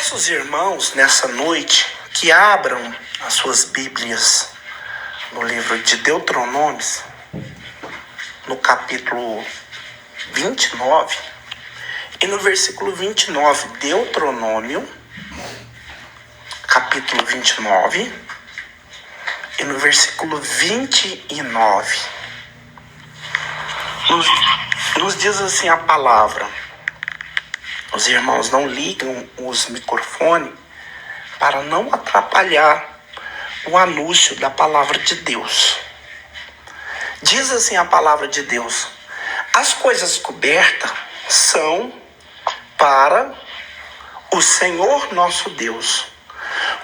Peço aos irmãos nessa noite que abram as suas Bíblias no livro de Deuteronômios, no capítulo 29 e no versículo 29. Deuteronômio, capítulo 29 e no versículo 29. Nos diz assim a palavra. Os irmãos não ligam os microfones para não atrapalhar o anúncio da palavra de Deus. Diz assim a palavra de Deus: as coisas cobertas são para o Senhor nosso Deus,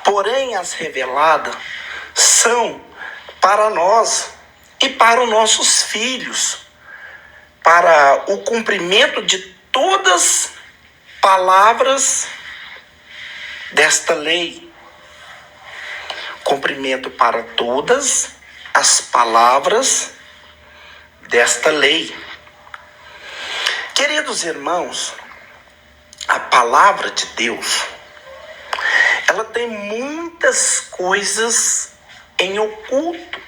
porém as reveladas são para nós e para os nossos filhos, para o cumprimento de todas palavras desta lei. Cumprimento para todas as palavras desta lei. Queridos irmãos, a palavra de Deus, ela tem muitas coisas em oculto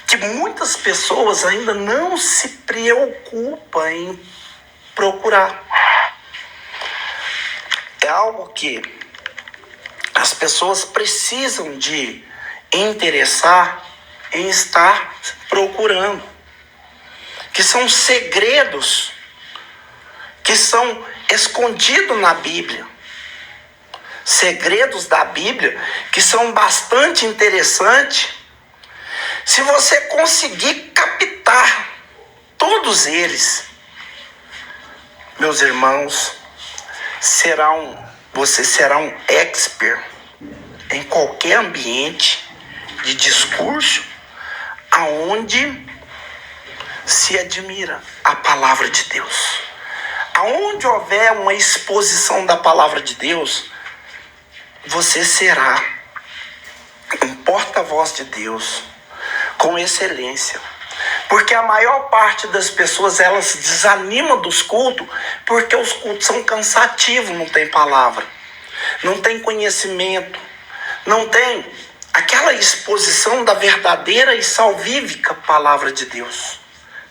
que muitas pessoas ainda não se preocupam em procurar. É algo que as pessoas precisam de interessar em estar procurando, que são segredos que são escondidos na Bíblia, segredos da Bíblia que são bastante interessantes. Se você conseguir captar todos eles, meus irmãos, você será um expert em qualquer ambiente de discurso aonde se admira a palavra de Deus. Aonde houver uma exposição da palavra de Deus, você será um porta-voz de Deus com excelência. Porque a maior parte das pessoas, elas desanimam dos cultos, porque os cultos são cansativos, não tem palavra, não tem conhecimento, não tem aquela exposição da verdadeira e salvífica palavra de Deus.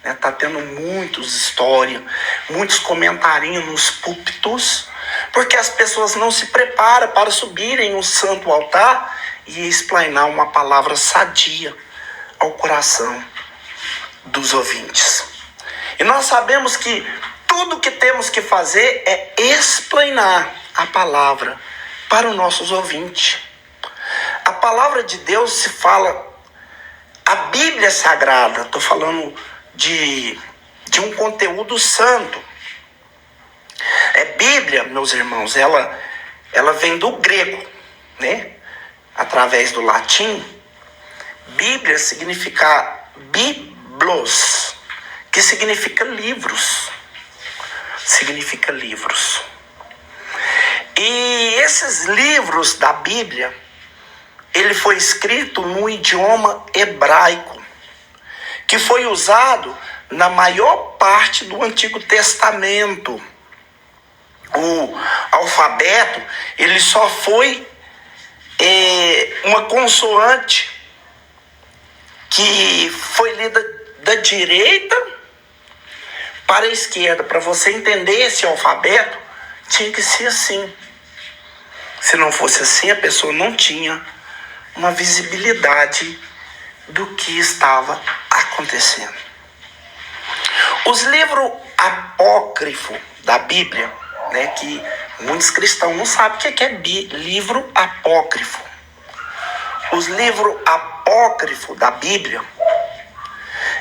Está tendo muitas histórias, muitos comentarinhos nos púlpitos, porque as pessoas não se preparam para subirem o santo altar e explanar uma palavra sadia ao coração dos ouvintes. E nós sabemos que tudo que temos que fazer é explanar a palavra para os nossos ouvintes. A palavra de Deus se fala, a Bíblia Sagrada, estou falando de um conteúdo santo. Bíblia, meus irmãos, ela vem do grego, né? Através do latim. Bíblia significa biblos, que significa livros. Significa livros. E esses livros da Bíblia, ele foi escrito no idioma hebraico, que foi usado na maior parte do Antigo Testamento. O alfabeto, ele só foi uma consoante que foi lida da direita para a esquerda. Para você entender esse alfabeto, tinha que ser assim. Se não fosse assim, a pessoa não tinha uma visibilidade do que estava acontecendo. Os livros apócrifos da Bíblia, né, que muitos cristãos não sabem o que é livro apócrifo. Os livros apócrifos da Bíblia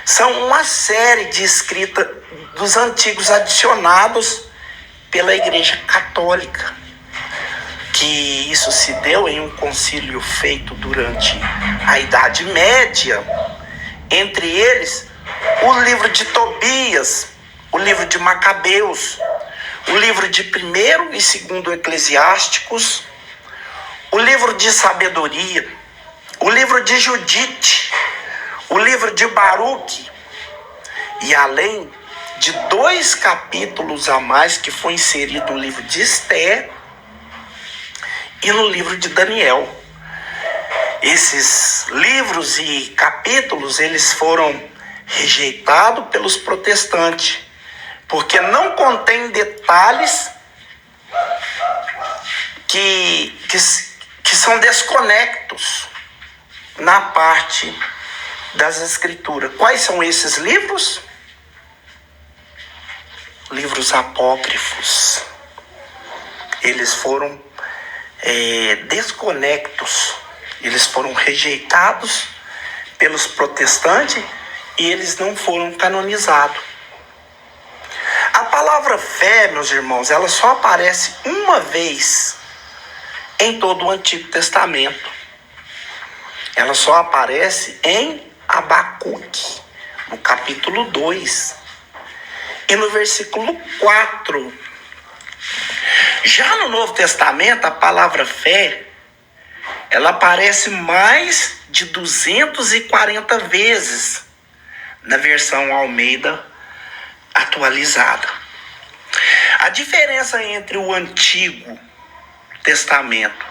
são uma série de escritas dos antigos adicionados pela Igreja Católica, que isso se deu em um concílio feito durante a Idade Média. Entre eles, o livro de Tobias, o livro de Macabeus, o livro de 1º e 2º Eclesiásticos, o livro de Sabedoria, o livro de Judite, o livro de Baruque, e além de 2 capítulos a mais que foi inserido no livro de Esther e no livro de Daniel. Esses livros e capítulos, eles foram rejeitados pelos protestantes, porque não contém detalhes que são desconectos na parte das escrituras. Quais são esses livros? Livros apócrifos. Eles foram desconectos, eles foram rejeitados pelos protestantes e eles não foram canonizados. A palavra fé, meus irmãos, ela só aparece uma vez em todo o Antigo Testamento. Ela só aparece em Abacuque, no capítulo 2 e no versículo 4. Já no Novo Testamento, a palavra fé, ela aparece mais de 240 vezes na versão Almeida atualizada. A diferença entre o Antigo Testamento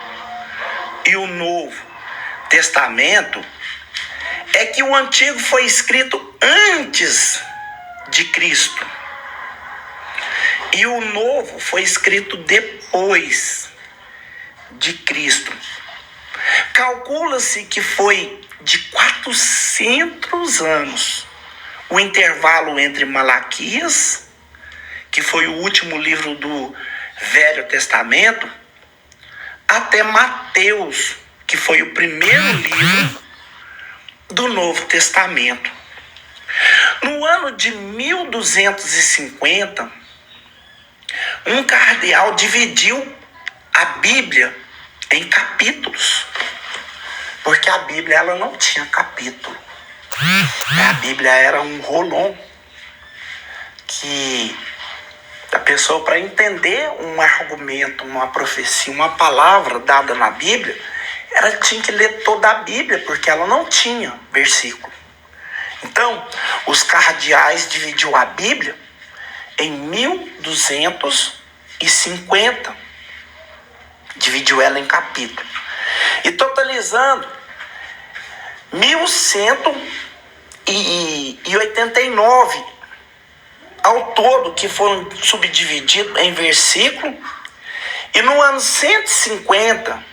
e o Novo Testamento é que o Antigo foi escrito antes de Cristo e o Novo foi escrito depois de Cristo. Calcula-se que foi de 400 anos o intervalo entre Malaquias, que foi o último livro do Velho Testamento, até Mateus, que foi o primeiro livro do Novo Testamento. No ano de 1250, um cardeal dividiu a Bíblia em capítulos, porque a Bíblia ela não tinha capítulo. A Bíblia era um rolão que a pessoa, para entender um argumento, uma profecia, uma palavra dada na Bíblia, ela tinha que ler toda a Bíblia, porque ela não tinha versículo. Então, os cardeais dividiu a Bíblia em 1250. Dividiu ela em capítulo. E totalizando 1189 ao todo, que foram subdivididos em versículo. E no ano 150,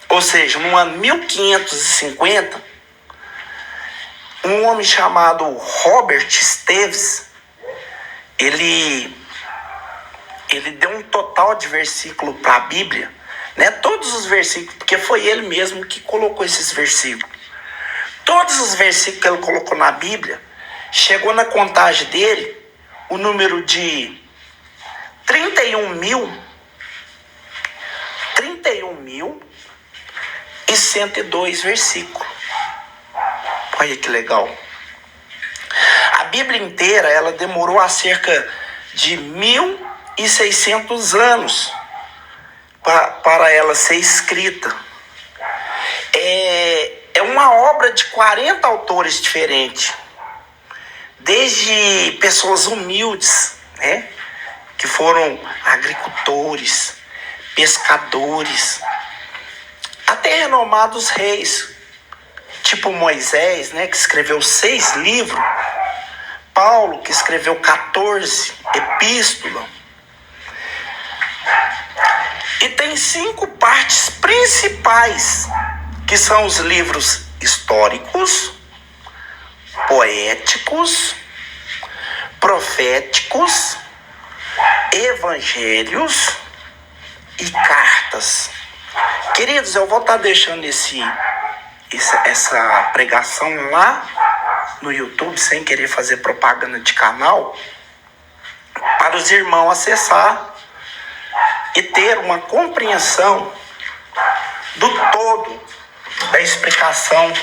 ou seja, no ano 1550, um homem chamado Robert Esteves, ele deu um total de versículo para a Bíblia, né? Todos os versículos, porque foi ele mesmo que colocou esses versículos. Todos os versículos que ele colocou na Bíblia, chegou na contagem dele o número de 31.102 versículos. Olha que legal. A Bíblia inteira, ela demorou a cerca de 1.600 anos para ela ser escrita. É uma obra de 40 autores diferentes, desde pessoas humildes, né, que foram agricultores, pescadores, até renomados reis, tipo Moisés, né, que escreveu 6 livros, Paulo, que escreveu 14 epístolas. E tem 5 partes principais, que são os livros históricos, poéticos, proféticos, evangelhos e cartas. Queridos, eu vou estar deixando essa pregação lá no YouTube, sem querer fazer propaganda de canal, para os irmãos acessar e ter uma compreensão do todo da explicação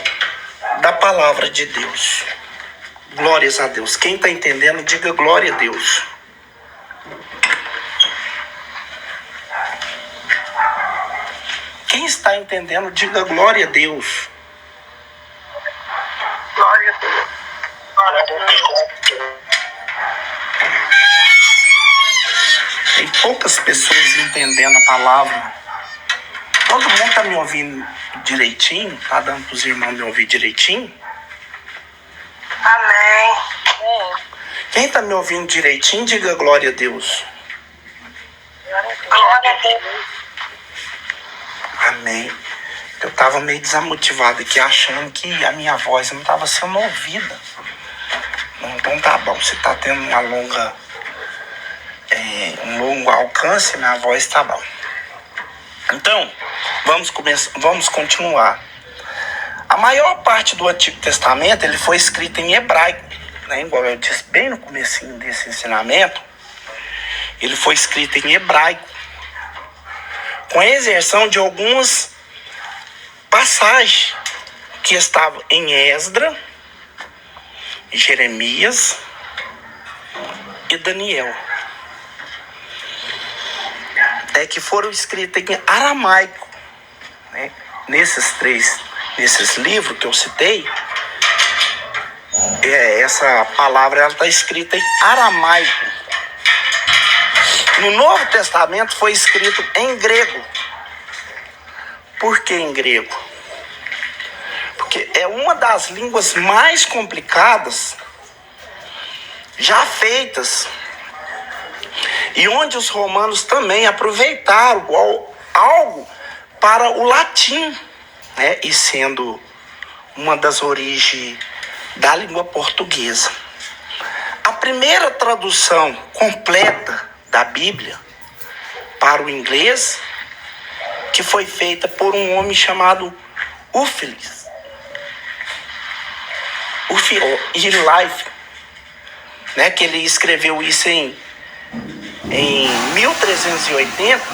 da palavra de Deus. Glórias a Deus. Quem está entendendo, diga glória a Deus. Quem está entendendo, diga glória a Deus. Glória a Deus. Glória a Deus. Tem poucas pessoas entendendo a palavra. Todo mundo tá me ouvindo direitinho? Tá dando pros irmãos me ouvir direitinho? Amém. Quem tá me ouvindo direitinho, diga glória a Deus. Glória a Deus. Amém. Eu tava meio desamotivado aqui, achando que a minha voz não tava sendo ouvida. Então tá bom, você tá tendo um longo alcance, minha voz tá bom. Então, vamos continuar. A maior parte do Antigo Testamento ele foi escrito em hebraico, né? Igual eu disse bem no comecinho desse ensinamento, ele foi escrito em hebraico, com a exceção de algumas passagens que estavam em Esdra, Jeremias e Daniel, que foram escritas em aramaico, né? Nesses livros que eu citei, essa palavra está escrita em aramaico. No Novo Testamento foi escrito em grego. Por que em grego? Porque é uma das línguas mais complicadas já feitas, e onde os romanos também aproveitaram algo para o latim, né? E sendo uma das origens da língua portuguesa. A primeira tradução completa da Bíblia para o inglês, que foi feita por um homem chamado Ulfilas Eliphas, né? Que ele escreveu isso em 1380,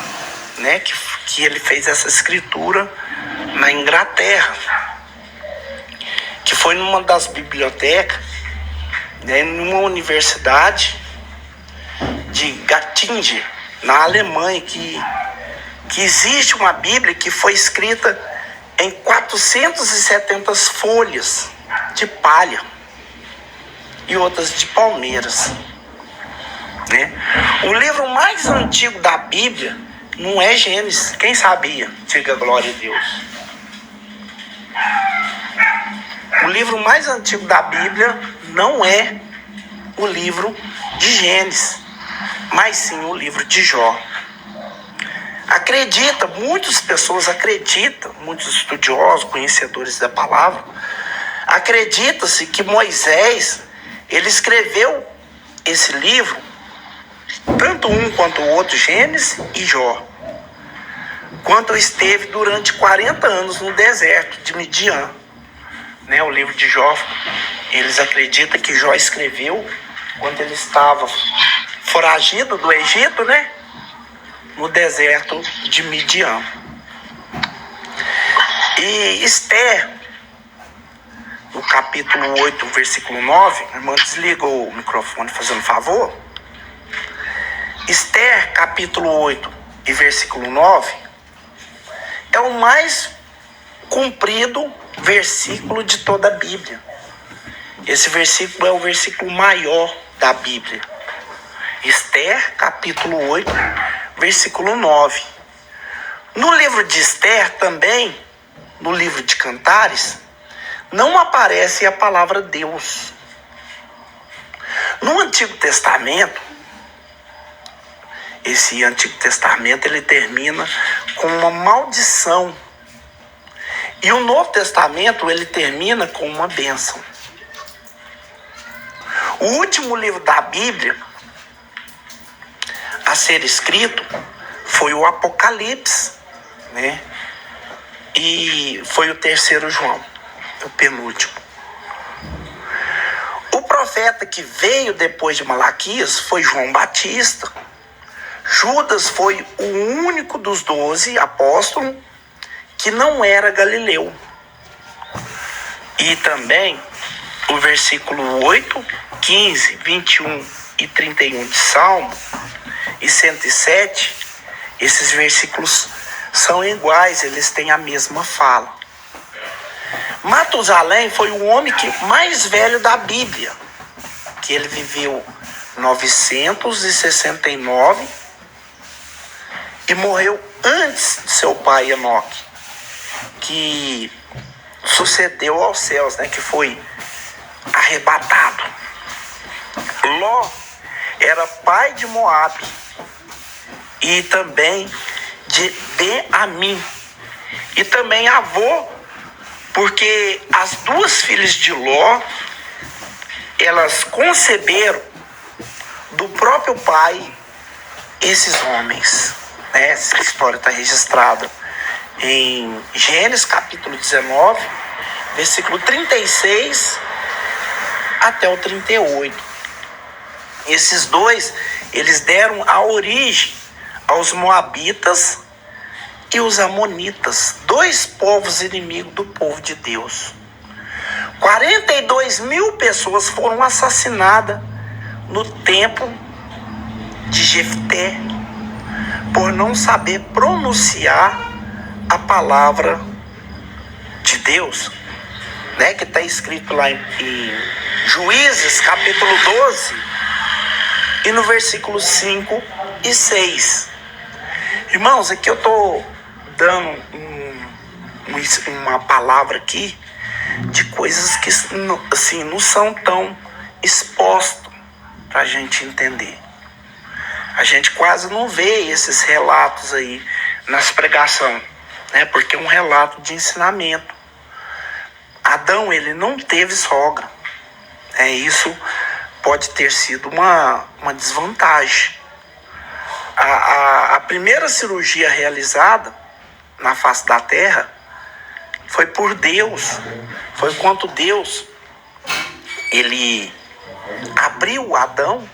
né? Que ele fez essa escritura na Inglaterra, que foi numa das bibliotecas, né, numa universidade de Göttingen, na Alemanha, que existe uma Bíblia que foi escrita em 470 folhas de palha e outras de palmeiras, né? O livro mais antigo da Bíblia não é Gênesis. Quem sabia? Diga glória a Deus. O livro mais antigo da Bíblia não é o livro de Gênesis, mas sim o livro de Jó. Muitas pessoas acreditam, muitos estudiosos, conhecedores da palavra, acredita-se que Moisés, ele escreveu esse livro, tanto um quanto o outro, Gênesis e Jó, quando esteve durante 40 anos no deserto de Midian, né? O livro de Jó, eles acreditam que Jó escreveu quando ele estava foragido do Egito, né? No deserto de Midian. E Esther, no capítulo 8, versículo 9, a irmã desliga o microfone, fazendo favor. Esther, capítulo 8 e versículo 9, é o mais comprido versículo de toda a Bíblia. Esse versículo é o versículo maior da Bíblia. Esther, capítulo 8, versículo 9. No livro de Esther também, no livro de Cantares, não aparece a palavra Deus. No Antigo Testamento, esse Antigo Testamento ele termina com uma maldição. E o Novo Testamento ele termina com uma bênção. O último livro da Bíblia a ser escrito foi o Apocalipse, né? E foi o terceiro João, o penúltimo. O profeta que veio depois de Malaquias foi João Batista. Judas foi o único dos 12 apóstolos que não era galileu. E também o versículo 8, 15, 21 e 31 de Salmo e 107, esses versículos são iguais, eles têm a mesma fala. Matusalém foi o homem mais velho da Bíblia, que ele viveu 969 e morreu antes de seu pai Enoque, que sucedeu aos céus, né, que foi arrebatado. Ló era pai de Moabe e também de Ben-Amim, e também avô, porque as duas filhas de Ló, elas conceberam do próprio pai esses homens, né? Essa história está registrada em Gênesis capítulo 19, versículo 36 até o 38. Esses dois, eles deram a origem aos moabitas e os amonitas, dois povos inimigos do povo de Deus. 42 mil pessoas foram assassinadas no tempo de Jefté, por não saber pronunciar a palavra de Deus, né, que está escrito lá em Juízes capítulo 12 e no versículo 5 e 6. Irmãos, aqui eu estou dando uma palavra aqui de coisas que assim, não são tão expostas para a gente entender. A gente quase não vê esses relatos aí nas pregações, né? Porque é um relato de ensinamento. Adão, ele não teve sogra. Isso pode ter sido uma desvantagem. A primeira cirurgia realizada na face da terra foi por Deus. Foi quando Deus, ele abriu Adão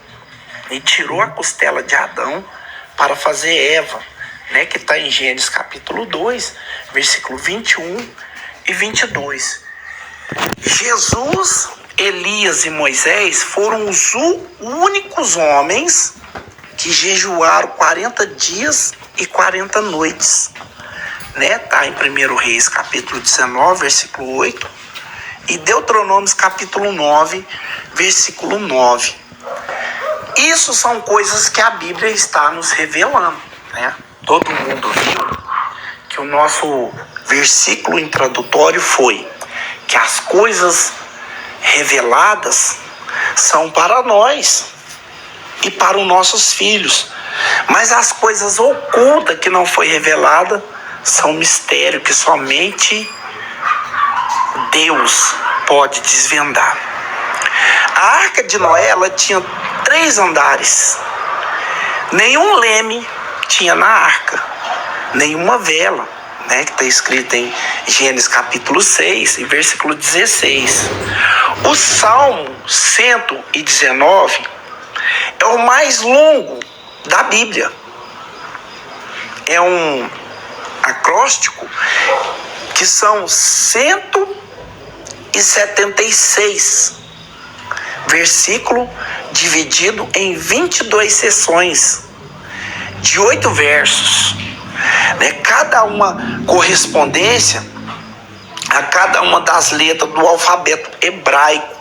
e tirou a costela de Adão para fazer Eva, né, que está em Gênesis capítulo 2, versículo 21 e 22. Jesus, Elias e Moisés foram os únicos homens que jejuaram 40 dias e 40 noites. Né? Tá em 1 Reis capítulo 19, versículo 8, e Deuteronômio capítulo 9, versículo 9. Isso são coisas que a Bíblia está nos revelando, né? Todo mundo viu que o nosso versículo introdutório foi que as coisas reveladas são para nós e para os nossos filhos, mas as coisas ocultas que não foi revelada são mistério que somente Deus pode desvendar. A arca de Noé, ela tinha 3 andares. Nenhum leme tinha na arca, nenhuma vela, né, que está escrito em Gênesis capítulo 6, e versículo 16. O Salmo 119 é o mais longo da Bíblia. É um acróstico que são 176 versículo dividido em 22 seções de 8 versos, né? Cada uma correspondência a cada uma das letras do alfabeto hebraico.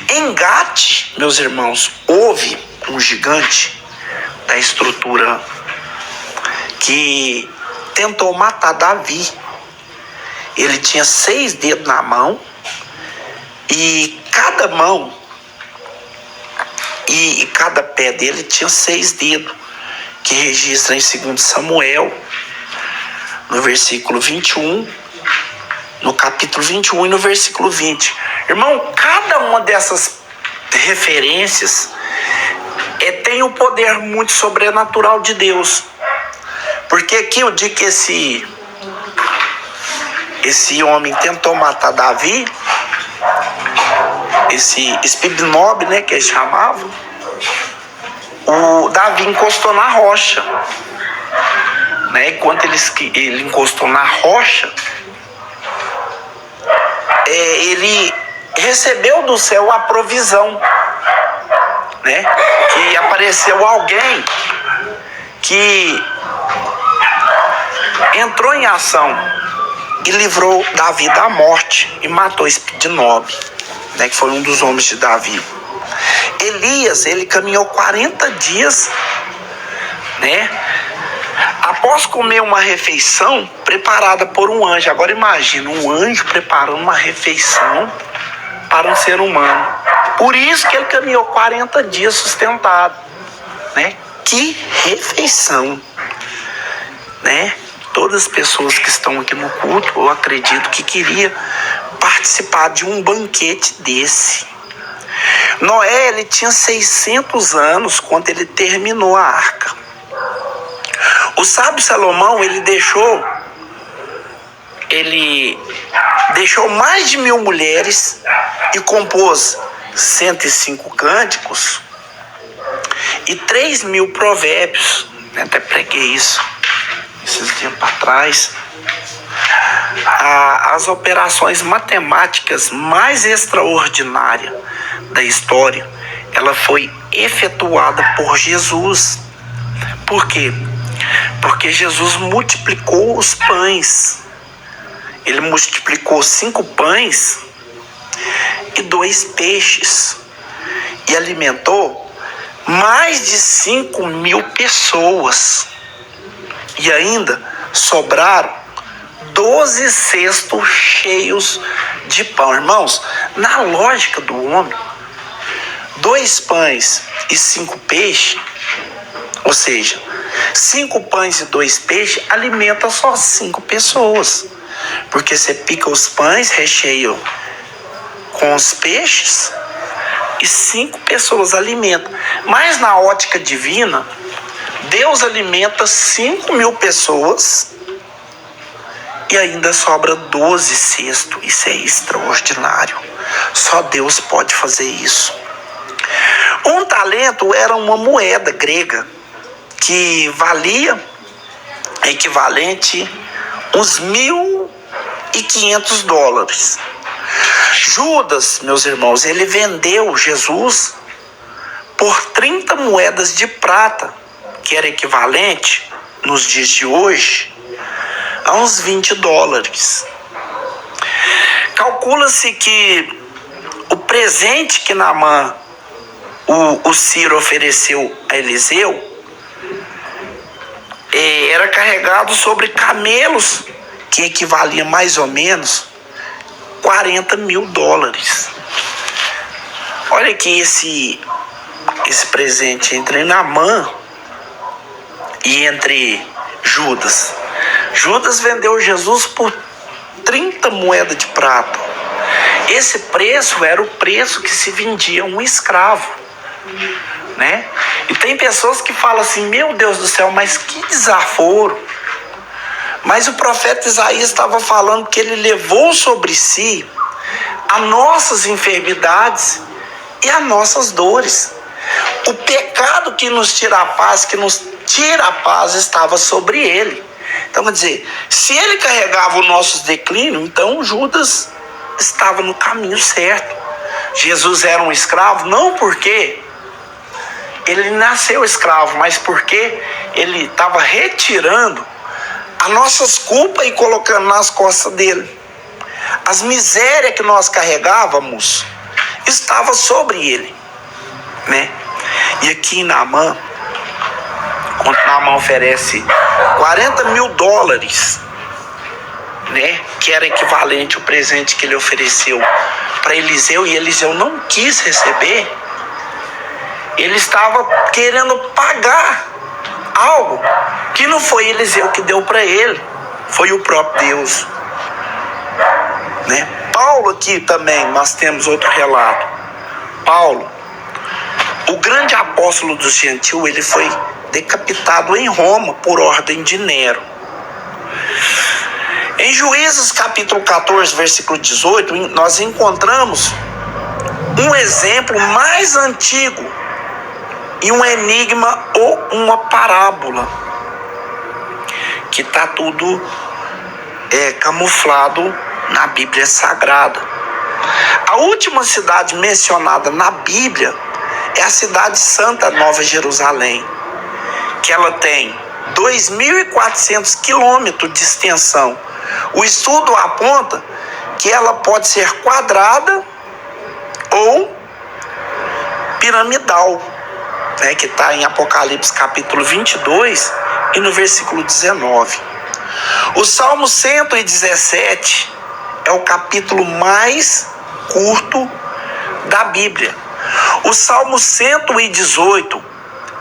Em Gate, meus irmãos, houve um gigante da estrutura que tentou matar Davi. Ele tinha 6 dedos na mão, e cada mão e cada pé dele tinha 6 dedos, que registra em 2 Samuel, no versículo 21, no capítulo 21 e no versículo 20. Irmão, cada uma dessas referências tem o poder muito sobrenatural de Deus. Porque aqui eu digo que esse homem tentou matar Davi, esse Espibnob, né, que eles chamavam. O Davi encostou na rocha, né? Enquanto ele encostou na rocha, ele recebeu do céu a provisão, né? Que apareceu alguém que entrou em ação e livrou Davi da morte e matou Espibnob, né, que foi um dos homens de Davi. Elias, ele caminhou 40 dias, né, Após comer uma refeição preparada por um anjo. Agora imagina, um anjo preparando uma refeição para um ser humano. Por isso que ele caminhou 40 dias sustentado, né? Que refeição, né? Todas as pessoas que estão aqui no culto, eu acredito que queria participar de um banquete desse. Noé, ele tinha 600 anos quando ele terminou a arca. O sábio Salomão, ele deixou mais de 1000 mulheres e compôs 105 cânticos e 3.000 provérbios. Até preguei isso esses dias para trás. As operações matemáticas mais extraordinárias da história, ela foi efetuada por Jesus. Por quê? Porque Jesus multiplicou os pães. Ele multiplicou 5 pães e 2 peixes e alimentou mais de 5.000 pessoas. E ainda sobraram 12 cestos cheios de pão. Irmãos, na lógica do homem, 2 pães e 5 peixes, ou seja, 5 pães e 2 peixes alimenta só 5 pessoas. Porque você pica os pães, recheia com os peixes e 5 pessoas alimentam. Mas na ótica divina, Deus alimenta 5.000 pessoas e ainda sobra 12 cestos. Isso é extraordinário. Só Deus pode fazer isso. Um talento era uma moeda grega que valia equivalente uns $1.500. Judas, meus irmãos, ele vendeu Jesus por 30 moedas de prata, que era equivalente, nos dias de hoje, a uns $20. Calcula-se que o presente que Naamã, o Ciro, ofereceu a Eliseu, era carregado sobre camelos, que equivalia mais ou menos $40.000. Olha aqui esse presente entre Naamã e entre Judas. Judas vendeu Jesus por 30 moedas de prata. Esse preço era o preço que se vendia um escravo, né? E tem pessoas que falam assim: meu Deus do céu, mas que desaforo. Mas o profeta Isaías estava falando que ele levou sobre si as nossas enfermidades e as nossas dores. O pecado que nos tira a paz, estava sobre ele. Então, quer dizer, se ele carregava os nossos declínios, então Judas estava no caminho certo. Jesus era um escravo, não porque ele nasceu escravo, mas porque ele estava retirando as nossas culpas e colocando nas costas dele. As misérias que nós carregávamos estavam sobre ele, né? E aqui em Naamã, quando Naamã oferece $40.000, né, que era equivalente ao presente que ele ofereceu para Eliseu, e Eliseu não quis receber, ele estava querendo pagar algo que não foi Eliseu que deu para ele, foi o próprio Deus, né? Paulo, aqui também nós temos outro relato. Paulo, o grande apóstolo dos gentios, ele foi decapitado em Roma por ordem de Nero. Em Juízes capítulo 14, versículo 18, nós encontramos um exemplo mais antigo e um enigma ou uma parábola, que está tudo camuflado na Bíblia Sagrada. A última cidade mencionada na Bíblia é a cidade santa, Nova Jerusalém, que ela tem 2.400 quilômetros de extensão. O estudo aponta que ela pode ser quadrada ou piramidal, né, que está em Apocalipse capítulo 22, e no versículo 19. O Salmo 117 é o capítulo mais curto da Bíblia. O Salmo 118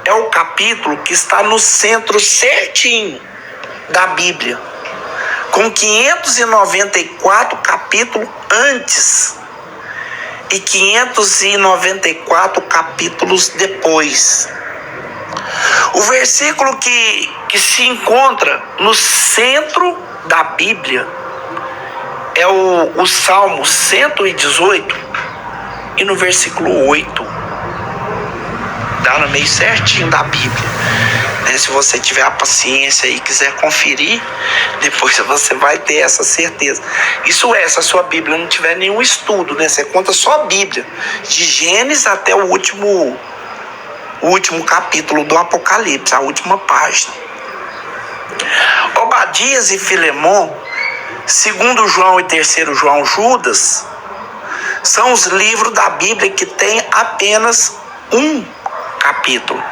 é o capítulo que está no centro certinho da Bíblia, com 594 capítulos antes e 594 capítulos depois. O versículo que se encontra no centro da Bíblia é o Salmo 118 e no versículo 8. Dá no meio certinho da Bíblia. Se você tiver a paciência e quiser conferir, depois você vai ter essa certeza. Isso é, se a sua Bíblia não tiver nenhum estudo, você conta só a Bíblia, de Gênesis até o último capítulo do Apocalipse, a última página. Obadias e Filemon, 2 João e 3 João, Judas, são os livros da Bíblia que tem apenas um capítulo.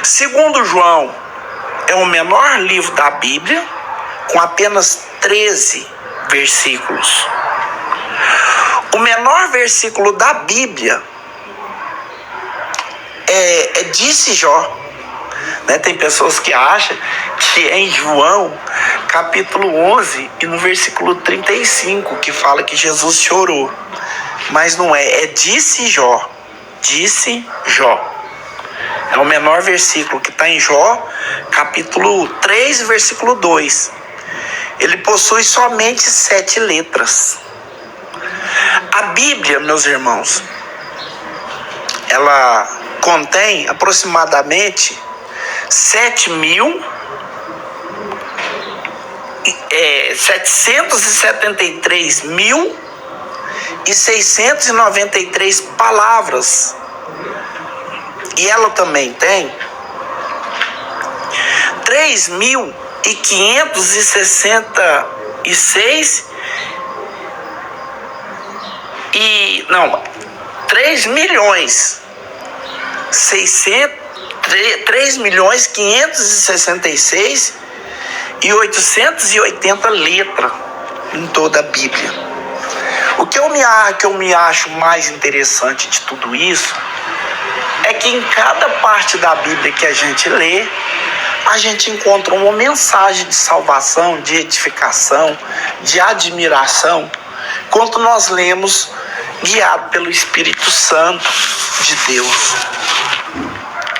2 João é o menor livro da Bíblia, com apenas 13 versículos. O menor versículo da Bíblia disse Jó. Tem pessoas que acham que é em João, capítulo 11, e no versículo 35, que fala que Jesus chorou. Mas não é, disse Jó. Disse Jó. É o menor versículo que está em Jó, capítulo 3, versículo 2. Ele possui somente 7 letras. A Bíblia, meus irmãos, ela contém aproximadamente 773.693 palavras. E ela também tem 3.566 e 880 letras em toda a Bíblia. O que eu me acho mais interessante de tudo isso é que em cada parte da Bíblia que a gente lê, a gente encontra uma mensagem de salvação, de edificação, de admiração, quando nós lemos guiado pelo Espírito Santo de Deus.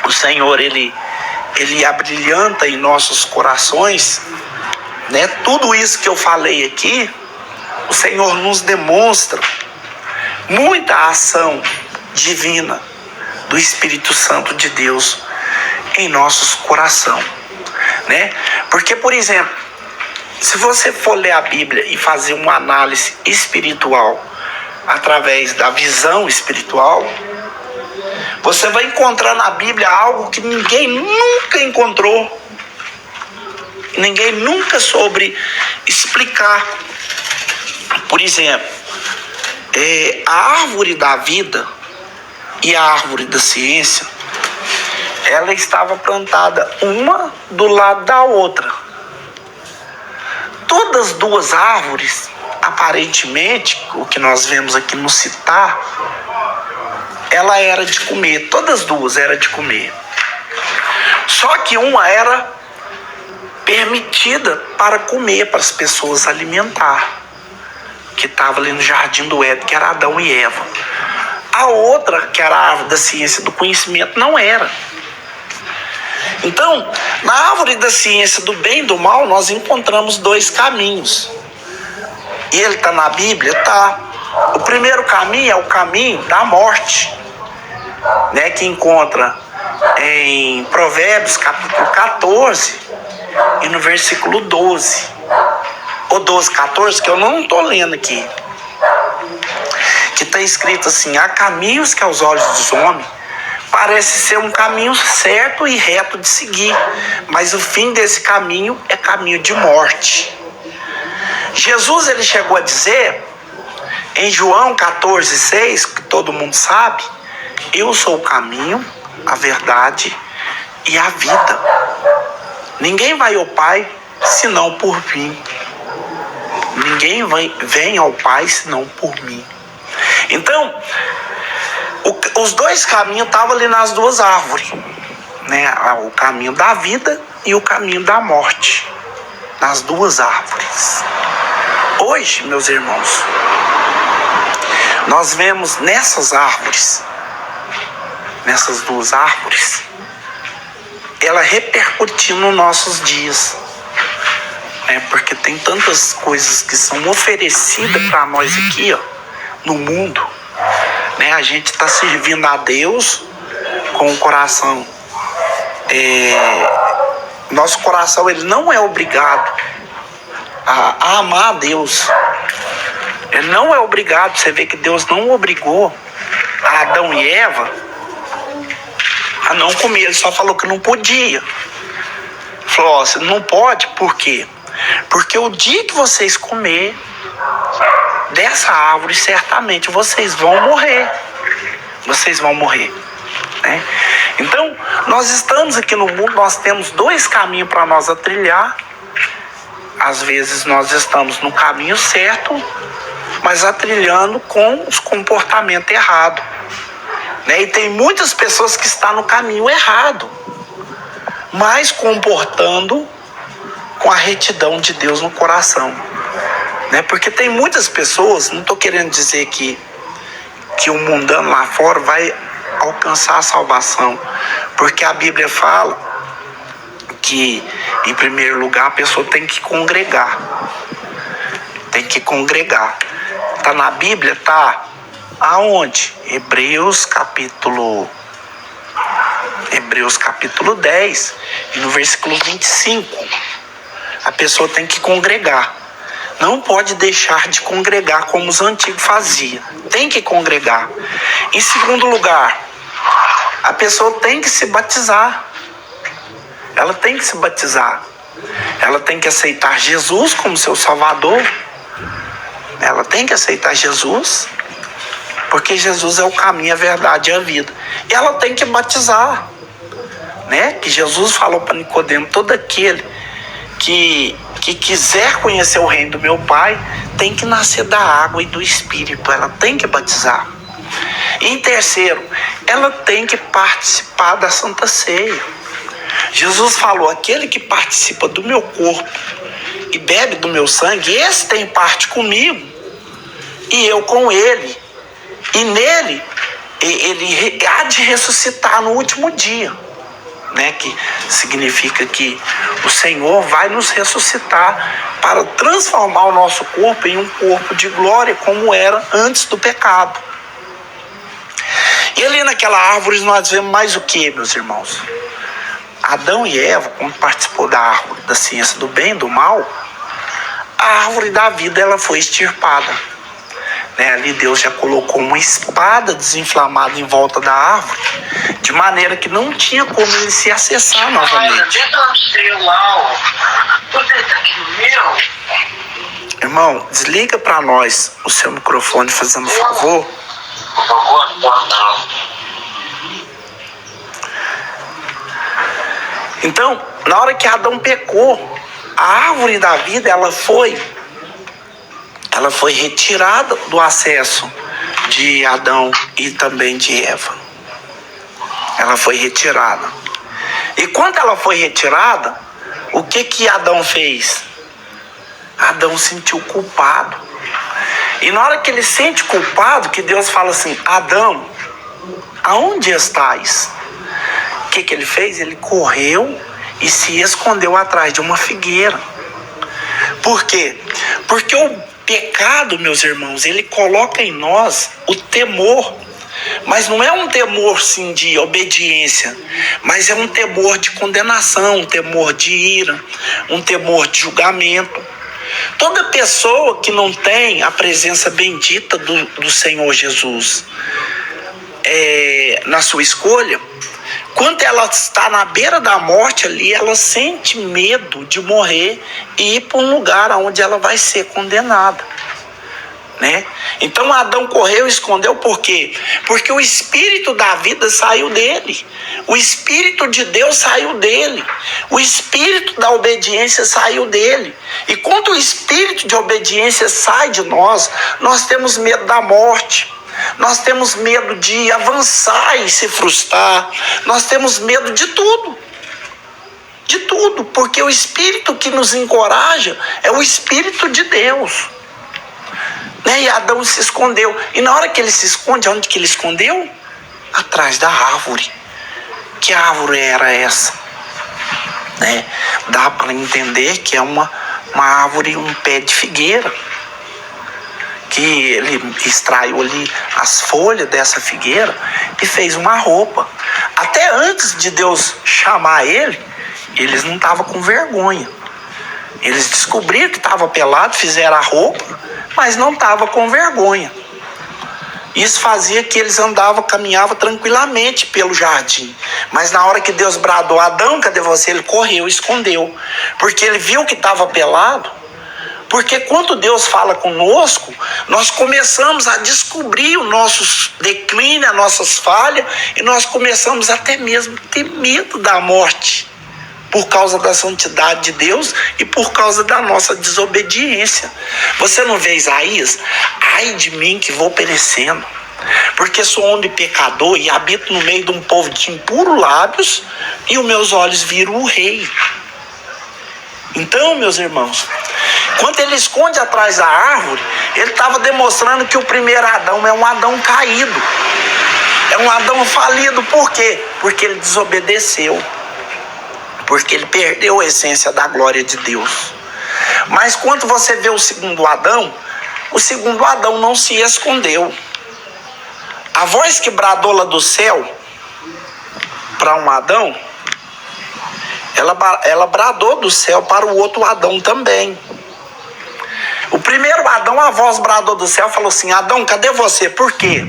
O Senhor, Ele abrilhanta em nossos corações, tudo isso que eu falei aqui, o Senhor nos demonstra muita ação divina do Espírito Santo de Deus em nossos corações, Porque, por exemplo, se você for ler a Bíblia e fazer uma análise espiritual através da visão espiritual, você vai encontrar na Bíblia algo que ninguém nunca encontrou, ninguém nunca soube explicar. Por exemplo, a árvore da vida e a árvore da ciência, ela estava plantada uma do lado da outra. Todas as duas árvores, aparentemente, o que nós vemos aqui no citar, ela era de comer, todas as duas eram de comer. Só que uma era permitida para comer, para as pessoas alimentar, que estava ali no jardim do Éden, que era Adão e Eva. A outra, que era a árvore da ciência do conhecimento, não era. Então, na árvore da ciência do bem e do mal, nós encontramos 2 caminhos. E ele está na Bíblia? Está. O primeiro caminho é o caminho da morte, que encontra em Provérbios, capítulo 14, e no versículo 12. Ou 12, 14, que eu não estou lendo aqui. Que está escrito assim: há caminhos que aos olhos dos homens parece ser um caminho certo e reto de seguir, mas o fim desse caminho é caminho de morte. Jesus, ele chegou a dizer em João 14:6, que todo mundo sabe: eu sou o caminho, a verdade e a vida. Ninguém vai ao Pai senão por mim. Ninguém vem ao Pai senão por mim. Então, os dois caminhos estavam ali nas duas árvores, né? O caminho da vida e o caminho da morte, nas duas árvores. Hoje, meus irmãos, nós vemos nessas árvores, nessas duas árvores, ela repercutindo nos nossos dias, né? Porque tem tantas coisas que são oferecidas para nós aqui, ó, no mundo, né? A gente está servindo a Deus com o coração. Nosso coração, ele não é obrigado a amar a Deus. Ele não é obrigado. Você vê que Deus não obrigou a Adão e Eva a não comer. Ele só falou que não podia. Falou, ó, você não pode, por quê? Porque o dia que vocês comer dessa árvore, certamente vocês vão morrer. Vocês vão morrer, né? Então, nós estamos aqui no mundo, nós temos dois caminhos para nós a trilhar. Às vezes nós estamos no caminho certo, mas atrilhando com os comportamentos errados, né? E tem muitas pessoas que estão no caminho errado, mas comportando com a retidão de Deus no coração, né? Porque tem muitas pessoas, não estou querendo dizer que o mundano lá fora vai alcançar a salvação, porque a Bíblia fala que, em primeiro lugar, a pessoa tem que congregar. Tem que congregar. Tá na Bíblia, tá? Aonde? Hebreus capítulo 10, e no versículo 25. A pessoa tem que congregar. Não pode deixar de congregar como os antigos faziam. Tem que congregar. Em segundo lugar, a pessoa tem que se batizar. Ela tem que se batizar. Ela tem que aceitar Jesus como seu Salvador. Ela tem que aceitar Jesus, porque Jesus é o caminho, a verdade e a vida. E ela tem que batizar, né? Que Jesus falou para Nicodemo: todo aquele que quiser conhecer o reino do meu Pai tem que nascer da água e do Espírito. Ela tem que batizar. E em terceiro, ela tem que participar da Santa Ceia. Jesus falou: aquele que participa do meu corpo e bebe do meu sangue, esse tem parte comigo e eu com ele. E nele ele há de ressuscitar no último dia, né? Que significa que o Senhor vai nos ressuscitar para transformar o nosso corpo em um corpo de glória como era antes do pecado. E ali naquela árvore nós vemos mais o que, meus irmãos? Adão e Eva, quando participou da árvore da ciência do bem e do mal, a árvore da vida ela foi extirpada, né? Ali Deus já colocou uma espada desinflamada em volta da árvore, de maneira que não tinha como ele se acessar novamente. Irmão, desliga para nós o seu microfone, fazendo favor. Então, na hora que Adão pecou, a árvore da vida ela foi retirada do acesso de Adão e também de Eva. Ela foi retirada. E quando ela foi retirada, o que Adão fez? Adão sentiu culpado. E na hora que ele sente culpado, que Deus fala assim: Adão, aonde estás? O que ele fez? Ele correu e se escondeu atrás de uma figueira. Por quê? Porque o pecado, meus irmãos, ele coloca em nós o temor. Mas não é um temor, sim, de obediência, mas é um temor de condenação, um temor de ira, um temor de julgamento. Toda pessoa que não tem a presença bendita do Senhor Jesus na sua escolha, quando ela está na beira da morte ali, ela sente medo de morrer e ir para um lugar onde ela vai ser condenada. né? Então Adão correu e escondeu, por quê? Porque o espírito da vida saiu dele, o espírito de Deus saiu dele, o espírito da obediência saiu dele. E quando o espírito de obediência sai de nós, nós temos medo da morte, nós temos medo de avançar e se frustrar, nós temos medo de tudo, porque o espírito que nos encoraja é o espírito de Deus. E Adão se escondeu. E na hora que ele se esconde, onde que ele escondeu? Atrás da árvore. Que árvore era essa? Dá para entender que é uma árvore, um pé de figueira. Que ele extraiu ali as folhas dessa figueira e fez uma roupa. Até antes de Deus chamar ele, eles não estavam com vergonha. Eles descobriram que estava pelado, fizeram a roupa, mas não estava com vergonha. Isso fazia que eles caminhavam tranquilamente pelo jardim. Mas na hora que Deus bradou, Adão, cadê você? Ele correu, escondeu. Porque ele viu que estava pelado. Porque quando Deus fala conosco, nós começamos a descobrir os nossos declínios, as nossas falhas, e nós começamos até mesmo a ter medo da morte. Por causa da santidade de Deus e por causa da nossa desobediência. Você não vê Isaías? Ai de mim que vou perecendo, porque sou homem pecador e habito no meio de um povo de impuros lábios, e os meus olhos viram o rei. Então, meus irmãos, quando ele esconde atrás da árvore, ele estava demonstrando que o primeiro Adão é um Adão caído, é um Adão falido. Por quê? Porque ele desobedeceu, porque ele perdeu a essência da glória de Deus. Mas quando você vê o segundo Adão não se escondeu. A voz que bradou lá do céu para um Adão, ela bradou do céu para o outro Adão também. O primeiro Adão, a voz bradou do céu, falou assim: Adão, cadê você? Por quê?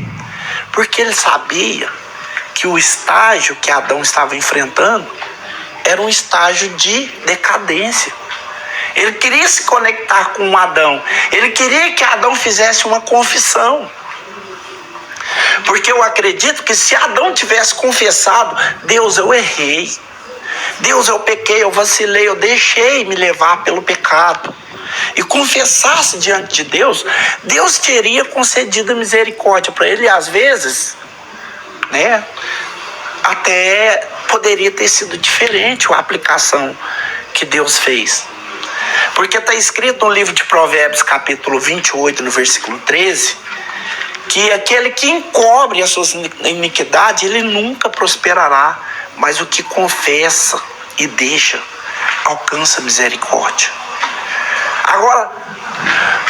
Porque ele sabia que o estágio que Adão estava enfrentando era um estágio de decadência. Ele queria se conectar com Adão. Ele queria que Adão fizesse uma confissão. Porque eu acredito que se Adão tivesse confessado: Deus, eu errei, Deus, eu pequei, eu vacilei, eu deixei me levar pelo pecado, e confessasse diante de Deus, Deus teria concedido misericórdia para ele. E às vezes, até poderia ter sido diferente a aplicação que Deus fez. Porque está escrito no livro de Provérbios, capítulo 28, no versículo 13, que aquele que encobre as suas iniquidades, ele nunca prosperará, mas o que confessa e deixa, alcança misericórdia. Agora,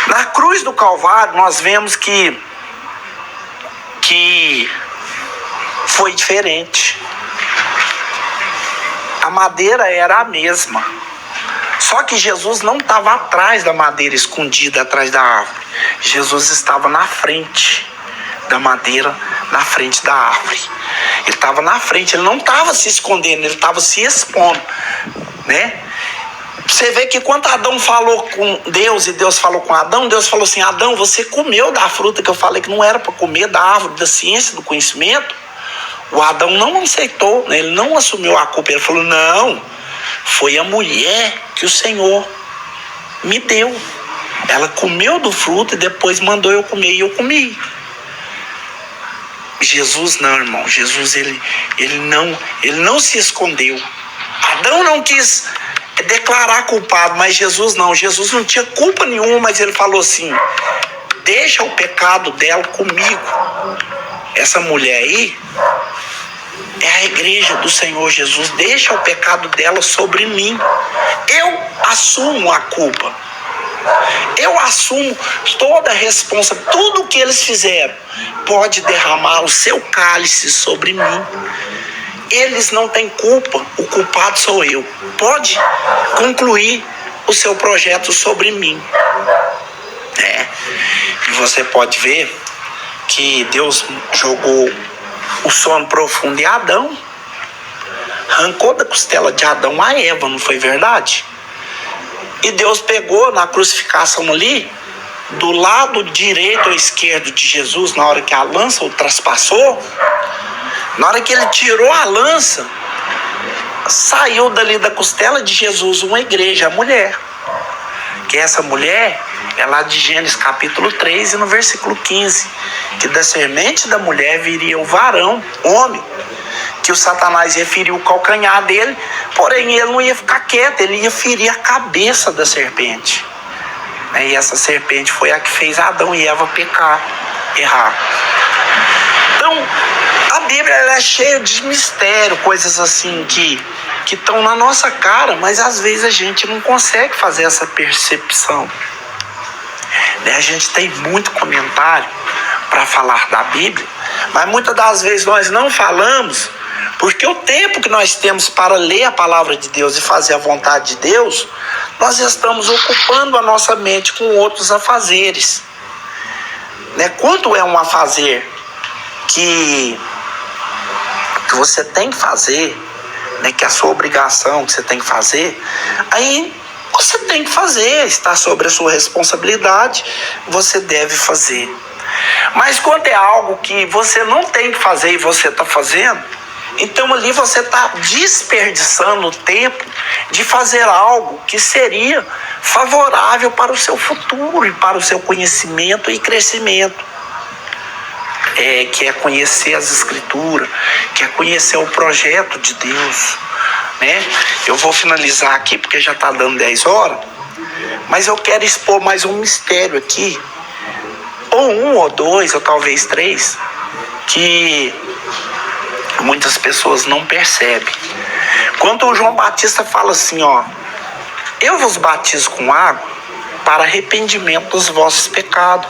na cruz do Calvário, nós vemos que foi diferente. A madeira era a mesma, só que Jesus não estava atrás da madeira, escondida atrás da árvore. Jesus estava na frente da madeira, na frente da árvore. Ele estava na frente, ele não estava se escondendo, ele estava se expondo, Você vê que quando Adão falou com Deus e Deus falou com Adão, Deus falou assim: Adão, você comeu da fruta que eu falei que não era para comer, da árvore da ciência, do conhecimento? O Adão não aceitou, ele não assumiu a culpa. Ele falou: não, foi a mulher que o Senhor me deu. Ela comeu do fruto e depois mandou eu comer e eu comi. Jesus não, irmão. Jesus ele não se escondeu. Adão não quis declarar culpado, mas Jesus não. Jesus não tinha culpa nenhuma, mas ele falou assim: deixa o pecado dela comigo. Essa mulher aí é a igreja do Senhor Jesus. Deixa o pecado dela sobre mim. Eu assumo a culpa. Eu assumo toda a responsabilidade. Tudo o que eles fizeram, pode derramar o seu cálice sobre mim. Eles não têm culpa, o culpado sou eu. Pode concluir o seu projeto sobre mim. E você pode ver que Deus jogou o sono profundo em Adão, arrancou da costela de Adão a Eva, não foi verdade? E Deus pegou na crucificação ali do lado direito ou esquerdo de Jesus, na hora que a lança o traspassou, na hora que ele tirou a lança, saiu dali da costela de Jesus uma igreja, a mulher. Que essa mulher é lá de Gênesis capítulo 3 e no versículo 15. Que da semente da mulher viria o varão, homem. Que o Satanás ia ferir o calcanhar dele, porém ele não ia ficar quieto, ele ia ferir a cabeça da serpente. E essa serpente foi a que fez Adão e Eva pecar, errar. Então, a Bíblia ela é cheia de mistério, coisas assim que estão na nossa cara, mas às vezes a gente não consegue fazer essa percepção. A gente tem muito comentário para falar da Bíblia, mas muitas das vezes nós não falamos, porque o tempo que nós temos para ler a palavra de Deus e fazer a vontade de Deus, nós estamos ocupando a nossa mente com outros afazeres. Quando é um afazer que você tem que fazer, que é a sua obrigação, que você tem que fazer, aí você tem que fazer, está sobre a sua responsabilidade, você deve fazer. Mas quando é algo que você não tem que fazer e você está fazendo, então ali você está desperdiçando o tempo de fazer algo que seria favorável para o seu futuro e para o seu conhecimento e crescimento. Que é conhecer as Escrituras, que é conhecer o projeto de Deus. Eu vou finalizar aqui porque já está dando 10 horas, mas eu quero expor mais um mistério aqui, ou um, ou dois, ou talvez três, que muitas pessoas não percebem. Quando o João Batista fala assim, eu vos batizo com água para arrependimento dos vossos pecados,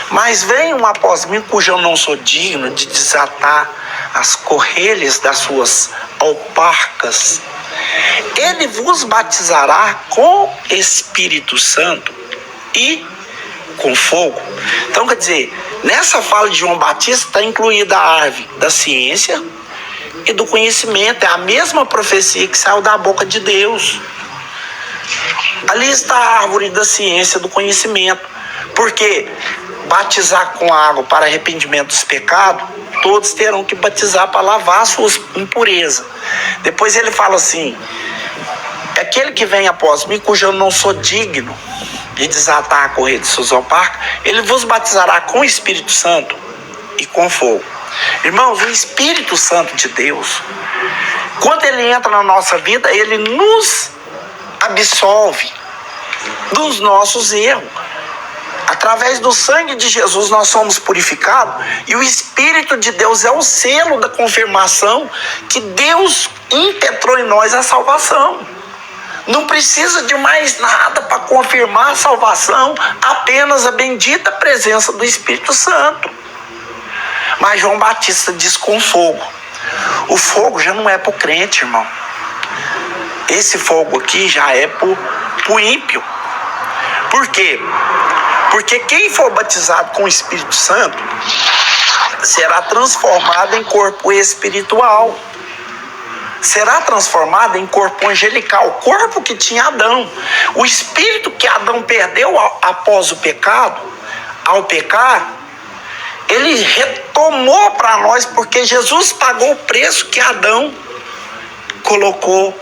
mas vem um após mim cujo eu não sou digno de desatar as correias das suas alparcas. Ele vos batizará com Espírito Santo e com fogo. Então, quer dizer, nessa fala de João Batista está incluída a árvore da ciência e do conhecimento. É a mesma profecia que saiu da boca de Deus. Ali está a árvore da ciência, do conhecimento. Porque batizar com água para arrependimento dos pecados, todos terão que batizar para lavar suas impurezas. Depois ele fala assim, aquele que vem após mim, cujo eu não sou digno de desatar a correia de suas alparcas, ele vos batizará com o Espírito Santo e com fogo. Irmãos, o Espírito Santo de Deus, quando ele entra na nossa vida, ele nos absolve dos nossos erros. Através do sangue de Jesus nós somos purificados e o Espírito de Deus é o selo da confirmação que Deus impetrou em nós a salvação. Não precisa de mais nada para confirmar a salvação, apenas a bendita presença do Espírito Santo. Mas João Batista diz com fogo. O fogo já não é para o crente, irmão. Esse fogo aqui já é para o ímpio. Por quê? Porque quem for batizado com o Espírito Santo será transformado em corpo espiritual. Será transformado em corpo angelical, o corpo que tinha Adão. O espírito que Adão perdeu após o pecado, ao pecar, ele retomou para nós, porque Jesus pagou o preço que Adão colocou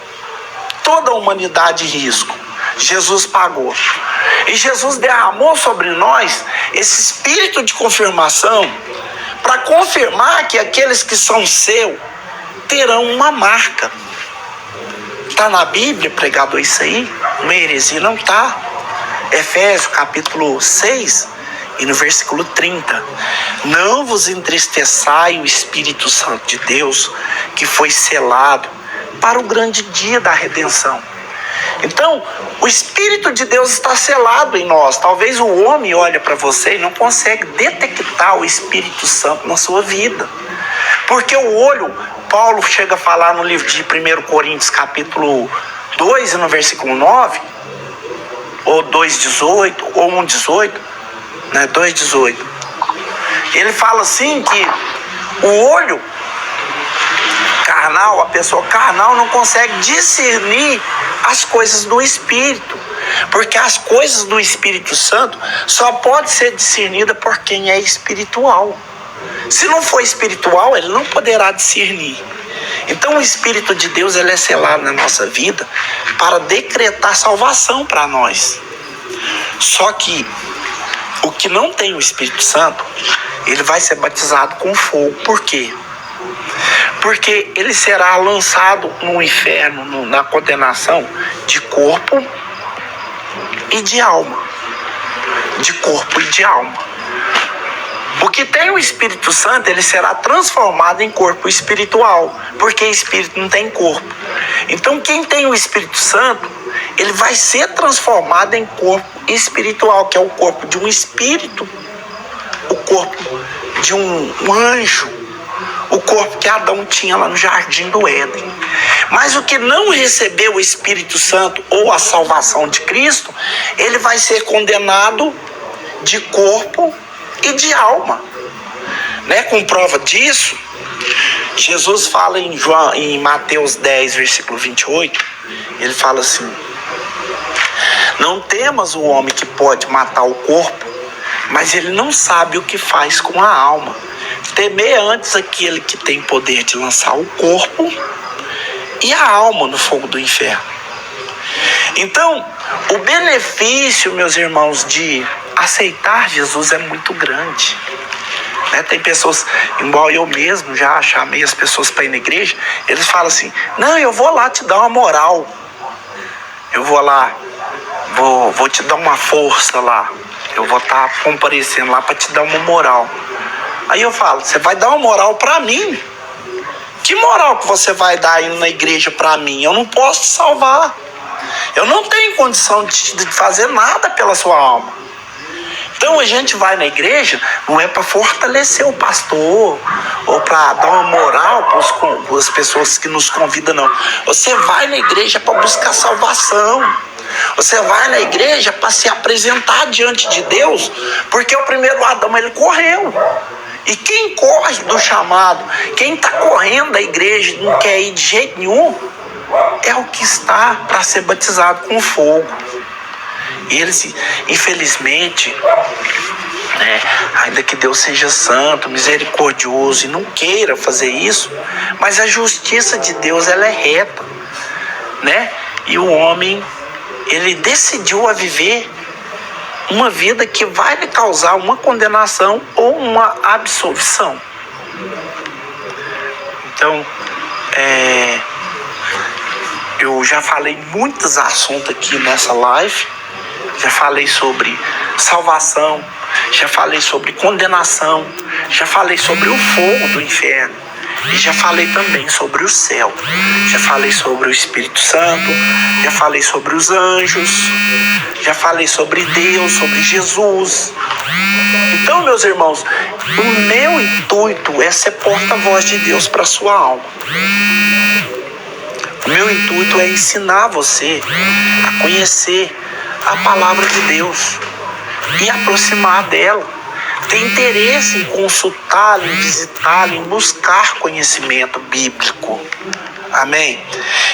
toda a humanidade em risco. Jesus pagou. E Jesus derramou sobre nós esse espírito de confirmação para confirmar que aqueles que são seus terão uma marca. Está na Bíblia pregado isso aí? Uma heresia não está. Efésios capítulo 6 e no versículo 30. Não vos entristeçai o Espírito Santo de Deus, que foi selado para o grande dia da redenção. Então, o Espírito de Deus está selado em nós. Talvez o homem olhe para você e não consegue detectar o Espírito Santo na sua vida. Porque o olho, Paulo chega a falar no livro de 1 Coríntios capítulo 2 e no versículo 9, ou 2,18, ou 1,18, 2,18. Ele fala assim que o olho carnal, a pessoa carnal não consegue discernir as coisas do Espírito. Porque as coisas do Espírito Santo só pode ser discernida por quem é espiritual. Se não for espiritual, ele não poderá discernir. Então o Espírito de Deus, ele é selado na nossa vida para decretar salvação para nós. Só que o que não tem o Espírito Santo, ele vai ser batizado com fogo. Por quê? Porque ele será lançado no inferno, na condenação de corpo e de alma. De corpo e de alma. O que tem o Espírito Santo, ele será transformado em corpo espiritual, porque espírito não tem corpo. Então quem tem o Espírito Santo, ele vai ser transformado em corpo espiritual, que é o corpo de um espírito, o corpo de um anjo, o corpo que Adão tinha lá no jardim do Éden. Mas o que não recebeu o Espírito Santo ou a salvação de Cristo, ele vai ser condenado de corpo e de alma, né? Com prova disso, Jesus fala em Mateus 10, versículo 28, ele fala assim: não temas o homem que pode matar o corpo, mas ele não sabe o que faz com a alma. Temer antes aquele que tem poder de lançar o corpo e a alma no fogo do inferno. Então, o benefício, meus irmãos, de aceitar Jesus é muito grande. Tem pessoas, igual eu mesmo, já chamei as pessoas para ir na igreja, eles falam assim: não, eu vou lá te dar uma moral. Eu vou lá, vou te dar uma força lá. Eu vou estar comparecendo lá para te dar uma moral. Aí eu falo: você vai dar uma moral para mim? Que moral que você vai dar indo na igreja para mim? Eu não posso te salvar. Eu não tenho condição de fazer nada pela sua alma. Então a gente vai na igreja não é para fortalecer o pastor ou para dar uma moral para as pessoas que nos convidam, não. Você vai na igreja para buscar salvação. Você vai na igreja para se apresentar diante de Deus, porque o primeiro Adão, ele correu. E quem corre do chamado, quem está correndo da igreja e não quer ir de jeito nenhum, é o que está para ser batizado com fogo. E eles, infelizmente, ainda que Deus seja santo, misericordioso e não queira fazer isso, mas a justiça de Deus, ela é reta, né? E o homem, ele decidiu a viver uma vida que vai lhe causar uma condenação ou uma absolvição. Então, eu já falei muitos assuntos aqui nessa live. Já falei sobre salvação, já falei sobre condenação, já falei sobre o fogo do inferno e já falei também sobre o céu. Já falei sobre o Espírito Santo, já falei sobre os anjos, já falei sobre Deus, sobre Jesus. Então, meus irmãos, o meu intuito é ser porta-voz de Deus para a sua alma. O meu intuito é ensinar você a conhecer a palavra de Deus e aproximar dela. Ter interesse em consultá-la, em visitá-la, em buscar conhecimento bíblico. Amém?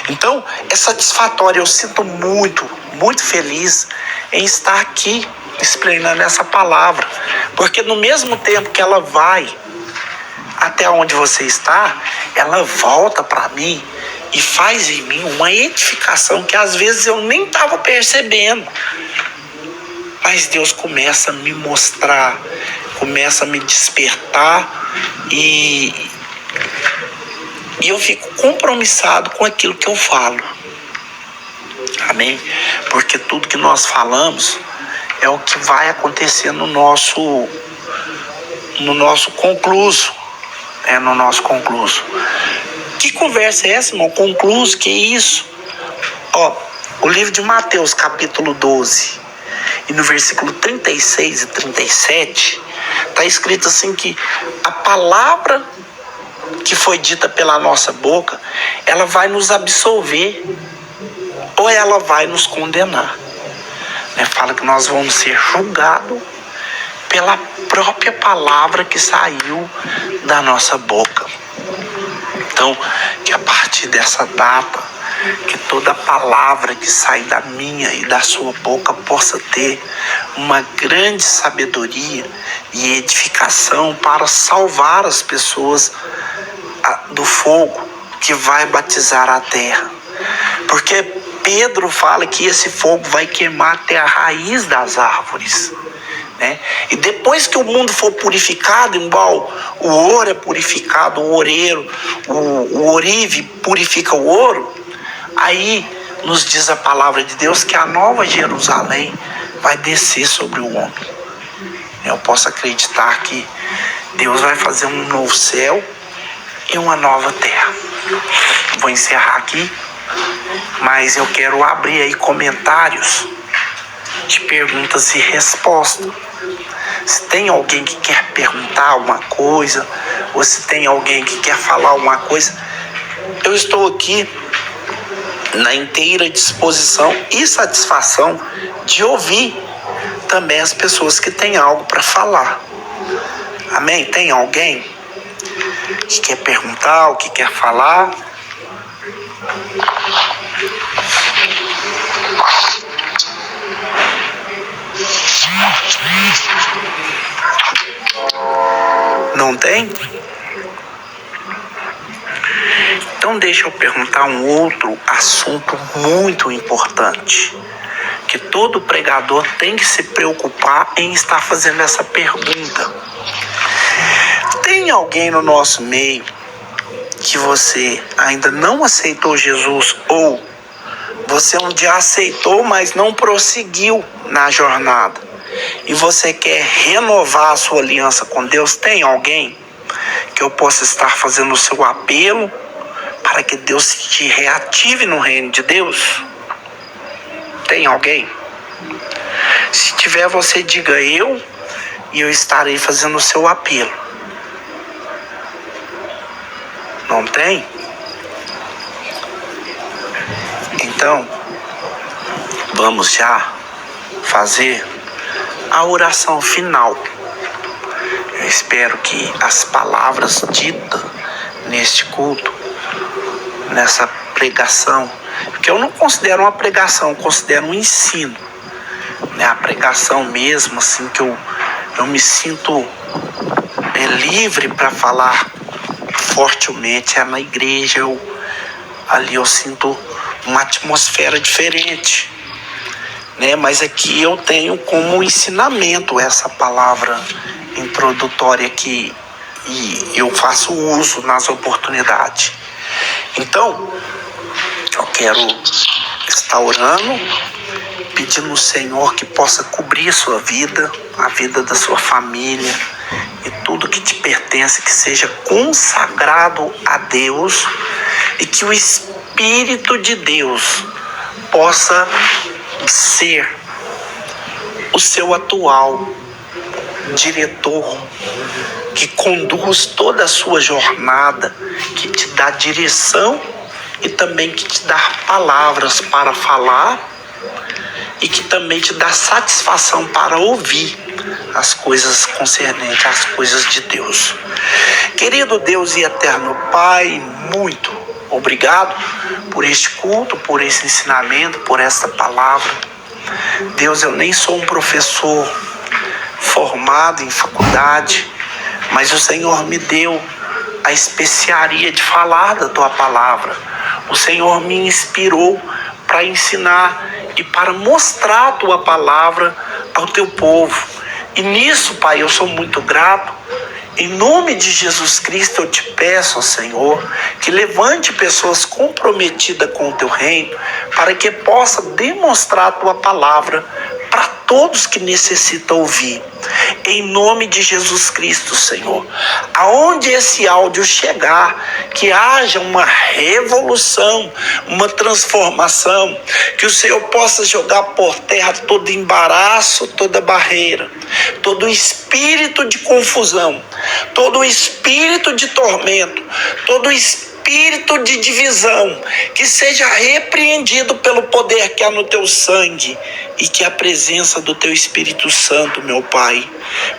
Então, é satisfatório. Eu sinto muito, muito feliz em estar aqui explanando essa palavra, porque no mesmo tempo que ela vai até onde você está, ela volta para mim e faz em mim uma edificação que às vezes eu nem estava percebendo. Mas Deus começa a me mostrar, começa a me despertar e eu fico compromissado com aquilo que eu falo. Amém? Porque tudo que nós falamos é o que vai acontecer no nosso concluso. No nosso concluso. Que conversa é essa, irmão? Concluso, que isso? O livro de Mateus, capítulo 12, e no versículo 36 e 37, está escrito assim que a palavra que foi dita pela nossa boca, ela vai nos absolver ou ela vai nos condenar. Fala que nós vamos ser julgados pela própria palavra que saiu da nossa boca. Então, que a partir dessa data, que toda palavra que sai da minha e da sua boca possa ter uma grande sabedoria e edificação para salvar as pessoas do fogo que vai batizar a terra. Porque Pedro fala que esse fogo vai queimar até a raiz das árvores, né? E depois que o mundo for purificado, igual o ouro é purificado, o oureiro, o ourive purifica o ouro, aí nos diz a palavra de Deus que a nova Jerusalém vai descer sobre o homem. Eu posso acreditar que Deus vai fazer um novo céu e uma nova terra. Vou encerrar aqui, mas eu quero abrir aí comentários de perguntas e respostas. Se tem alguém que quer perguntar alguma coisa, ou se tem alguém que quer falar alguma coisa, eu estou aqui na inteira disposição e satisfação de ouvir também as pessoas que têm algo para falar. Amém? Tem alguém que quer perguntar, ou que quer falar? Não tem? Então deixa eu perguntar um outro assunto muito importante, que todo pregador tem que se preocupar em estar fazendo essa pergunta. Tem alguém no nosso meio que você ainda não aceitou Jesus, ou você um dia aceitou, mas não prosseguiu na jornada, e você quer renovar a sua aliança com Deus? Tem alguém que eu possa estar fazendo o seu apelo para que Deus te reative no reino de Deus? Tem alguém? Se tiver, você diga eu, e eu estarei fazendo o seu apelo. Não tem? Então, vamos já fazer a oração final. Eu espero que as palavras ditas neste culto, nessa pregação, porque eu não considero uma pregação, eu considero um ensino, né? A pregação mesmo, assim, que eu me sinto livre para falar fortemente, é na igreja. Ali eu sinto uma atmosfera diferente, né? Mas aqui eu tenho como ensinamento essa palavra introdutória aqui, e eu faço uso nas oportunidades. Então, eu quero estar orando, pedindo ao Senhor que possa cobrir a sua vida, a vida da sua família e tudo que te pertence, que seja consagrado a Deus, e que o Espírito de Deus possa ser o seu atual diretor, que conduz toda a sua jornada, que te dá direção e também que te dá palavras para falar, e que também te dá satisfação para ouvir as coisas concernentes às coisas de Deus. Querido Deus e eterno Pai, muito obrigado por este culto, por esse ensinamento, por esta palavra. Deus, eu nem sou um professor formado em faculdade, mas o Senhor me deu a especiaria de falar da tua palavra. O Senhor me inspirou para ensinar e para mostrar a tua palavra ao teu povo. E nisso, Pai, eu sou muito grato. Em nome de Jesus Cristo, eu te peço, Senhor, que levante pessoas comprometidas com o teu reino, para que possa demonstrar a tua palavra para todos que necessitam ouvir. Em nome de Jesus Cristo, Senhor, aonde esse áudio chegar, que haja uma revolução, uma transformação, que o Senhor possa jogar por terra todo embaraço, toda barreira, todo espírito de confusão, todo espírito de tormento, todo espírito de divisão, que seja repreendido pelo poder que há no teu sangue, e que a presença do teu Espírito Santo, meu Pai,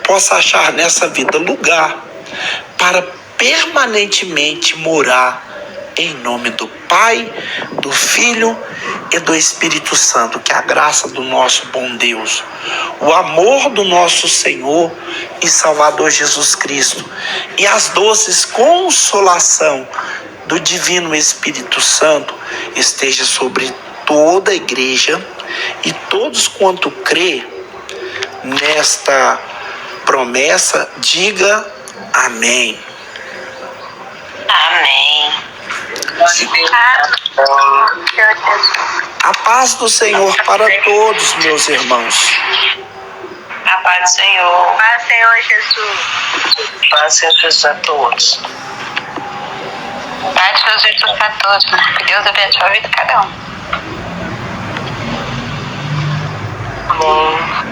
possa achar nessa vida lugar para permanentemente morar Em nome do Pai, do Filho e do Espírito Santo, que a graça do nosso bom Deus, o amor do nosso Senhor e Salvador Jesus Cristo e as doces consolação do Divino Espírito Santo esteja sobre toda a igreja e todos quanto crê nesta promessa, diga amém. Amém. A paz do Senhor para todos, meus irmãos. A paz do Senhor. Paz do Senhor Jesus. Paz do Senhor Jesus a todos. Paz de Jesus a todos. Que Deus abençoe a vida de cada um. Amém.